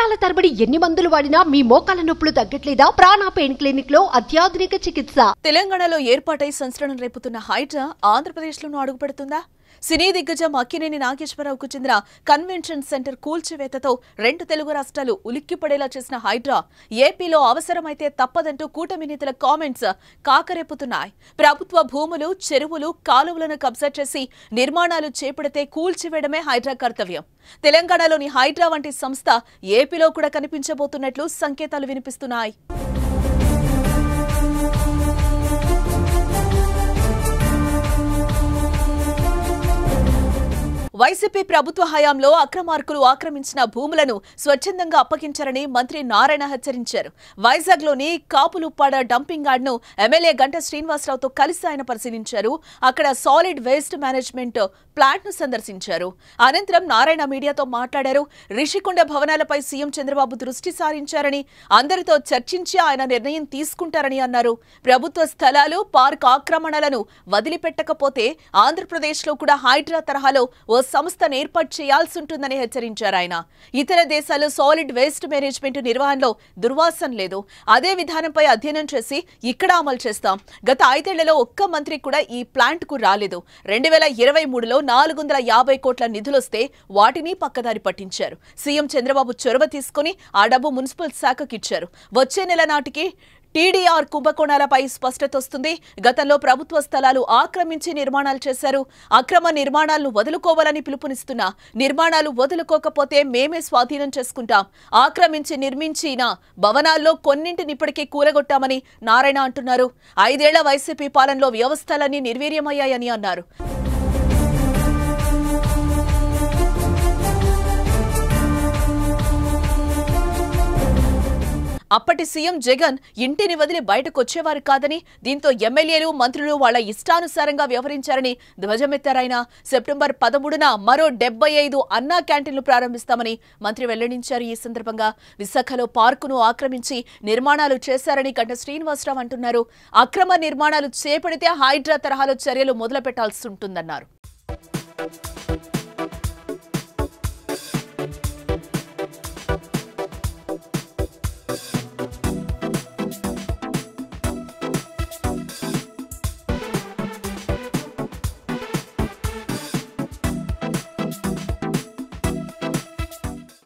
సంవత్సరాల తరబడి ఎన్ని మందులు వాడినా మీ మోకాల నొప్పులు తగ్గట్లేదా? ప్రాణ పెయిన్ క్లినిక్ లో అత్యాధునిక చికిత్స. తెలంగాణలో ఏర్పాటై సంచలనం రేపుతున్న హైడ్రా ఆంధ్రప్రదేశ్లోనూ అడుగుపెడుతుందా? సినీ దిగ్గజం అక్కినేని నాగేశ్వరరావుకు చెందిన కన్వెన్షన్ సెంటర్ కూల్చివేతతో 2 తెలుగు రాష్ట్రాలు ఉలిక్కిపడేలా చేసిన హైడ్రా ఏపీలో అవసరమైతే తప్పదంటూ కూటమి నేతల కామెంట్స్ కాకరేపుతున్నాయి. ప్రభుత్వ భూములు, చెరువులు, కాలువలను కబ్జా చేసి నిర్మాణాలు చేపడితే కూల్చివేయడమే హైడ్రా కర్తవ్యం. తెలంగాణలోని హైడ్రా వంటి సంస్థ ఏపీలో కూడా కనిపించబోతున్నట్లు సంకేతాలు వినిపిస్తున్నాయి. వైసీపీ ప్రభుత్వ హయాంలో అక్రమార్కులు ఆక్రమించిన భూములను స్వచ్ఛందంగా అప్పగించారని మంత్రి నారాయణ హెచ్చరించారు. వైజాగ్లోని కాపులుప్పాడ డంపింగ్ యార్డ్ను ఎమ్మెల్యే గంటా శ్రీనివాసరావుతో కలిసి ఆయన పరిశీలించారు. అక్కడ సాలిడ్ వేస్ట్ మేనేజ్మెంట్ ప్లాంట్ను సందర్శించారు. అనంతరం నారాయణ మీడియాతో మాట్లాడారు. రిషికొండ భవనాలపై సీఎం చంద్రబాబు దృష్టి సారించారని, అందరితో చర్చించి ఆయన నిర్ణయం తీసుకుంటారని అన్నారు. ప్రభుత్వ స్థలాలు, పార్క్ ఆక్రమణలను వదిలిపెట్టకపోతే ఆంధ్రప్రదేశ్లో కూడా హైడ్రా తరహాలో ఓ సంస్థను ఏర్పాటు చేయాల్సి ఉంటుందని హెచ్చరించారు ఆయన. ఇతర దేశాల్లో సాలిడ్ వేస్ట్ మేనేజ్మెంట్ నిర్వహణలో దుర్వాసన లేదు. అదే విధానంపై అధ్యయనం చేసి ఇక్కడ అమలు చేస్తాం. గత 5 ఏళ్లలో ఒక్క మంత్రి కూడా ఈ ప్లాంట్ కు రాలేదు. 2023లో 450 కోట్ల నిధులొస్తే వాటిని పక్కదారి పట్టించారు. సీఎం చంద్రబాబు చొరవ తీసుకుని ఆ డబ్బు మున్సిపల్ శాఖకిచ్చారు. వచ్చే నెల నాటికి టీడీఆర్ కుంభకోణాలపై స్పష్టత వస్తుంది. గతంలో ప్రభుత్వ స్థలాలు ఆక్రమించి నిర్మాణాలు చేశారు. అక్రమ నిర్మాణాలను వదులుకోవాలని పిలుపునిస్తున్నా, నిర్మాణాలు వదులుకోకపోతే మేమే స్వాధీనం చేసుకుంటాం. ఆక్రమించి నిర్మించిన భవనాల్లో కొన్నింటిని ఇప్పటికే కూలగొట్టామని నారాయణ అంటున్నారు. 5 ఏళ్ల వైసీపీ పాలనలో వ్యవస్థలన్నీ నిర్వీర్యమయ్యాయని అన్నారు. అప్పటి సీఎం జగన్ ఇంటిని వదిలి బయటకు వచ్చేవారు కాదని, దీంతో ఎమ్మెల్యేలు, మంత్రులు వాళ్ల ఇష్టానుసారంగా వ్యవహరించారని ధ్వజమెత్తారాయన. సెప్టెంబర్ 13న మరో 75 అన్నా క్యాంటీన్లు ప్రారంభిస్తామని మంత్రి వెల్లడించారు. ఈ సందర్భంగా విశాఖలో పార్కును ఆక్రమించి నిర్మాణాలు చేశారని గంటా శ్రీనివాసరావు అంటున్నారు. అక్రమ నిర్మాణాలు చేపడితే హైడ్రా తరహాలో చర్యలు మొదలుపెట్టాల్సి ఉంటుందన్నారు.